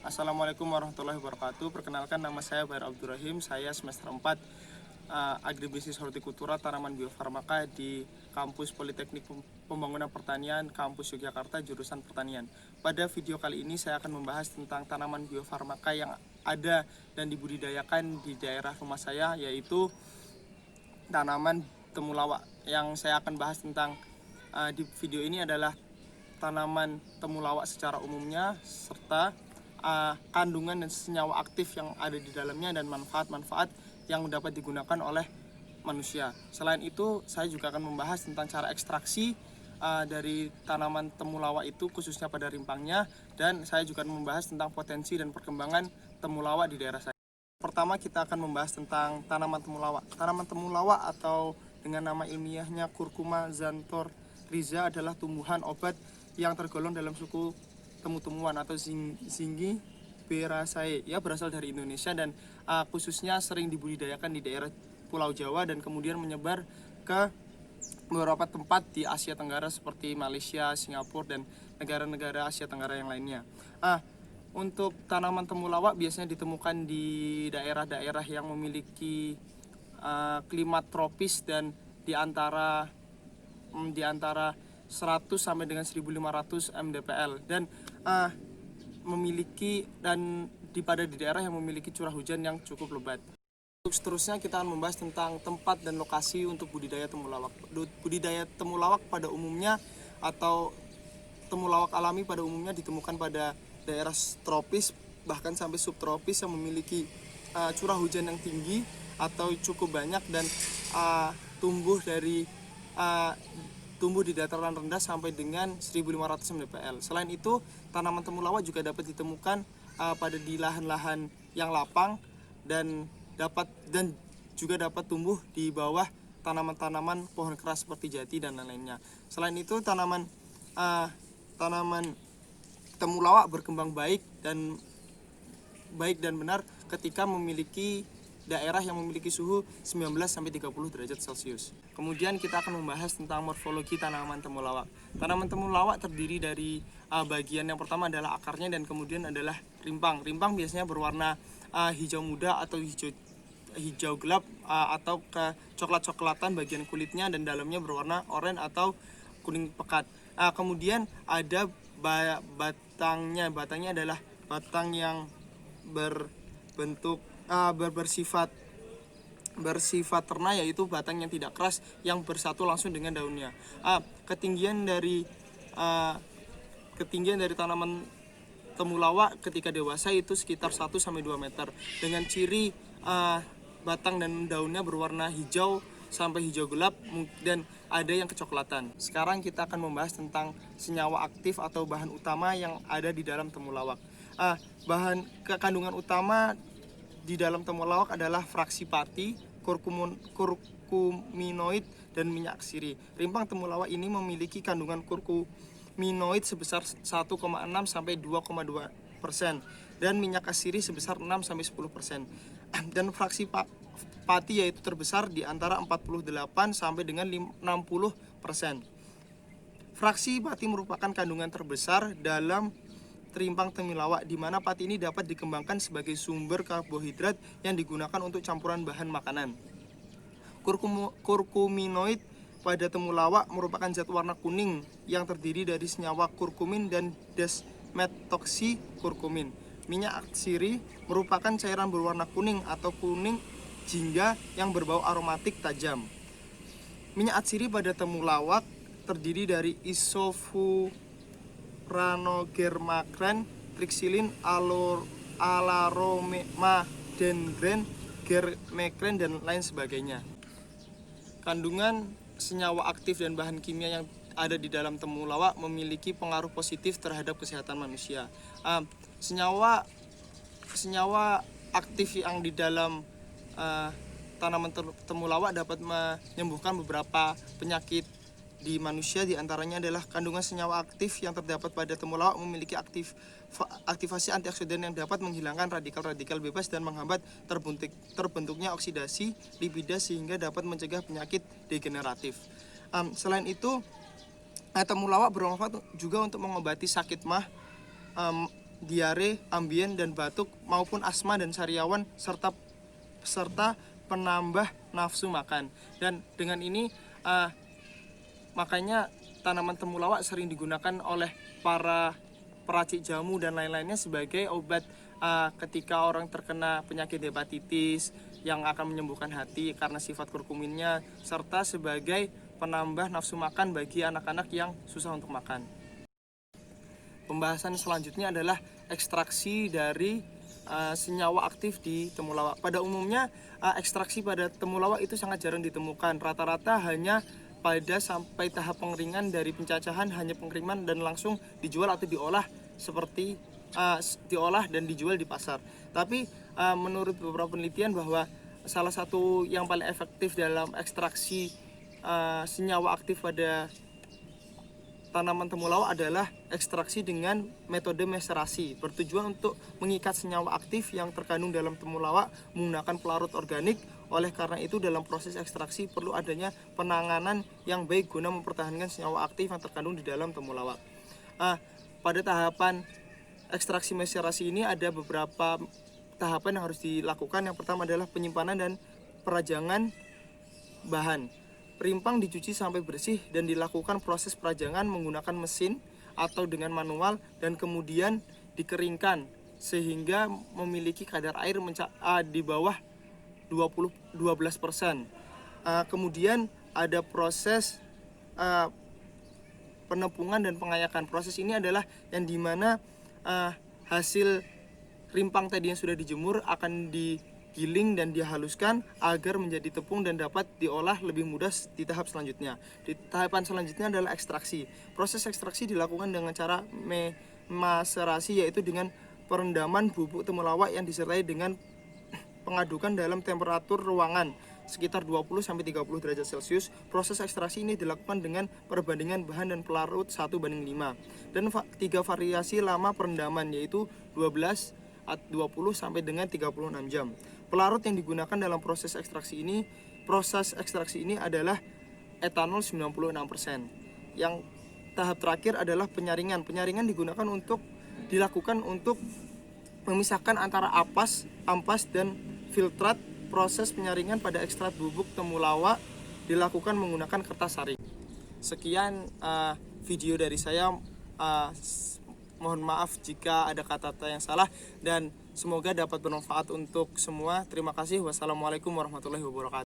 Assalamualaikum warahmatullahi wabarakatuh. Perkenalkan, nama saya Bahr Abdurrahim. Saya semester 4 Agribisnis Hortikultura Tanaman Biofarmaka di Kampus Politeknik Pembangunan Pertanian Kampus Yogyakarta, jurusan Pertanian. Pada video kali ini saya akan membahas tentang tanaman biofarmaka yang ada dan dibudidayakan di daerah rumah saya, yaitu tanaman temulawak. Yang saya akan bahas tentang di video ini adalah tanaman temulawak secara umumnya, serta kandungan dan senyawa aktif yang ada di dalamnya dan manfaat-manfaat yang dapat digunakan oleh manusia. Selain itu, saya juga akan membahas tentang cara ekstraksi dari tanaman temulawak itu, khususnya pada rimpangnya, dan saya juga akan membahas tentang potensi dan perkembangan temulawak di daerah saya. Pertama, kita akan membahas tentang tanaman temulawak. Tanaman temulawak atau dengan nama ilmiahnya Curcuma xanthorrhiza adalah tumbuhan obat yang tergolong dalam suku temu-temuan atau Zingiberaceae, ya, berasal dari Indonesia dan khususnya sering dibudidayakan di daerah Pulau Jawa dan kemudian menyebar ke beberapa tempat di Asia Tenggara seperti Malaysia, Singapura, dan negara-negara Asia Tenggara yang lainnya. Untuk tanaman temulawak biasanya ditemukan di daerah-daerah yang memiliki klimat tropis dan di antara 100 sampai dengan 1500 mdpl dan pada di daerah yang memiliki curah hujan yang cukup lebat. Untuk seterusnya kita akan membahas tentang tempat dan lokasi untuk budidaya temulawak. Budidaya temulawak pada umumnya atau temulawak alami pada umumnya ditemukan pada daerah tropis bahkan sampai subtropis yang memiliki curah hujan yang tinggi atau cukup banyak dan tumbuh di dataran rendah sampai dengan 1500 mdpl. Selain itu, tanaman temulawak juga dapat ditemukan di lahan-lahan yang lapang dan juga dapat tumbuh di bawah tanaman-tanaman pohon keras seperti jati dan lain-lainnya. Selain itu, tanaman temulawak berkembang baik dan benar ketika memiliki daerah yang memiliki suhu 19 sampai 30 derajat Celcius. Kemudian kita akan membahas tentang morfologi tanaman temulawak. Tanaman temulawak terdiri dari bagian yang pertama adalah akarnya dan kemudian adalah rimpang. Rimpang biasanya berwarna hijau muda atau hijau gelap atau coklat-coklatan bagian kulitnya dan dalamnya berwarna oranye atau kuning pekat. Kemudian ada batangnya. Batangnya adalah batang yang bersifat terna, yaitu batang yang tidak keras yang bersatu langsung dengan daunnya. Ketinggian dari tanaman temulawak ketika dewasa itu sekitar 1 sampai 2 meter dengan ciri batang dan daunnya berwarna hijau sampai hijau gelap dan ada yang kecoklatan. Sekarang kita akan membahas tentang senyawa aktif atau bahan utama yang ada di dalam temulawak. Kandungan utama di dalam temulawak adalah fraksi pati, kurkuminoid, dan minyak sirih. Rimpang temulawak ini memiliki kandungan kurkuminoid sebesar 1,6 sampai 2,2% dan minyak asiri sebesar 6 sampai 10%. Dan fraksi pati yaitu terbesar di antara 48 sampai dengan 60%. Fraksi pati merupakan kandungan terbesar dalam rimpang temulawak, di mana pati ini dapat dikembangkan sebagai sumber karbohidrat yang digunakan untuk campuran bahan makanan. Kurkuminoid pada temulawak merupakan zat warna kuning yang terdiri dari senyawa kurkumin dan desmetoksykurkumin. Minyak sirih merupakan cairan berwarna kuning atau kuning jingga yang berbau aromatik tajam. Minyak sirih pada temulawak terdiri dari Isofuranogermakren, trixilin, alaroma, dendren, germekren, dan lain sebagainya. Kandungan senyawa aktif dan bahan kimia yang ada di dalam temulawak memiliki pengaruh positif terhadap kesehatan manusia. Senyawa aktif yang di dalam tanaman temulawak dapat menyembuhkan beberapa penyakit di manusia. Di antaranya adalah kandungan senyawa aktif yang terdapat pada temulawak memiliki aktivasi antioksidan yang dapat menghilangkan radikal-radikal bebas dan menghambat terbentuknya oksidasi lipida sehingga dapat mencegah penyakit degeneratif. Selain itu, temulawak bermanfaat juga untuk mengobati sakit mah, diare, ambien dan batuk maupun asma dan sariawan serta penambah nafsu makan. Dan dengan ini makanya tanaman temulawak sering digunakan oleh para peracik jamu dan lain-lainnya sebagai obat ketika orang terkena penyakit hepatitis yang akan menyembuhkan hati karena sifat kurkuminnya, serta sebagai penambah nafsu makan bagi anak-anak yang susah untuk makan. Pembahasan selanjutnya adalah ekstraksi dari senyawa aktif di temulawak. Pada umumnya ekstraksi pada temulawak itu sangat jarang ditemukan. Rata-rata hanya pada sampai tahap pengeringan, dari pencacahan hanya pengeringan dan langsung dijual atau diolah seperti diolah dan dijual di pasar. Tapi menurut beberapa penelitian bahwa salah satu yang paling efektif dalam ekstraksi senyawa aktif pada tanaman temulawak adalah ekstraksi dengan metode meserasi, bertujuan untuk mengikat senyawa aktif yang terkandung dalam temulawak menggunakan pelarut organik. Oleh karena itu dalam proses ekstraksi perlu adanya penanganan yang baik guna mempertahankan senyawa aktif yang terkandung di dalam temulawak. Pada tahapan ekstraksi meserasi ini ada beberapa tahapan yang harus dilakukan. Yang pertama adalah penyimpanan dan perajangan bahan. Rimpang dicuci sampai bersih dan dilakukan proses perajangan menggunakan mesin atau dengan manual, dan kemudian dikeringkan sehingga memiliki kadar air di bawah 12%. Kemudian ada proses penepungan dan pengayakan. Proses ini adalah yang dimana hasil rimpang tadi yang sudah dijemur akan digiling dan dihaluskan agar menjadi tepung dan dapat diolah lebih mudah di tahap selanjutnya. Di tahapan selanjutnya adalah ekstraksi. Proses ekstraksi dilakukan dengan cara maserasi, yaitu dengan perendaman bubuk temulawak yang disertai dengan pengadukan dalam temperatur ruangan sekitar 20-30 derajat Celcius. Proses ekstraksi ini dilakukan dengan perbandingan bahan dan pelarut 1:5. Dan 3 variasi lama perendaman, yaitu 12, 20 sampai dengan 36 jam. Pelarut yang digunakan dalam proses ekstraksi ini adalah etanol 96%. Yang tahap terakhir adalah penyaringan. Penyaringan dilakukan untuk memisahkan antara ampas dan filtrat. Proses penyaringan pada ekstrak bubuk temulawak dilakukan menggunakan kertas saring. Sekian video dari saya. Mohon maaf jika ada kata-kata yang salah dan semoga dapat bermanfaat untuk semua. Terima kasih. Wassalamualaikum warahmatullahi wabarakatuh.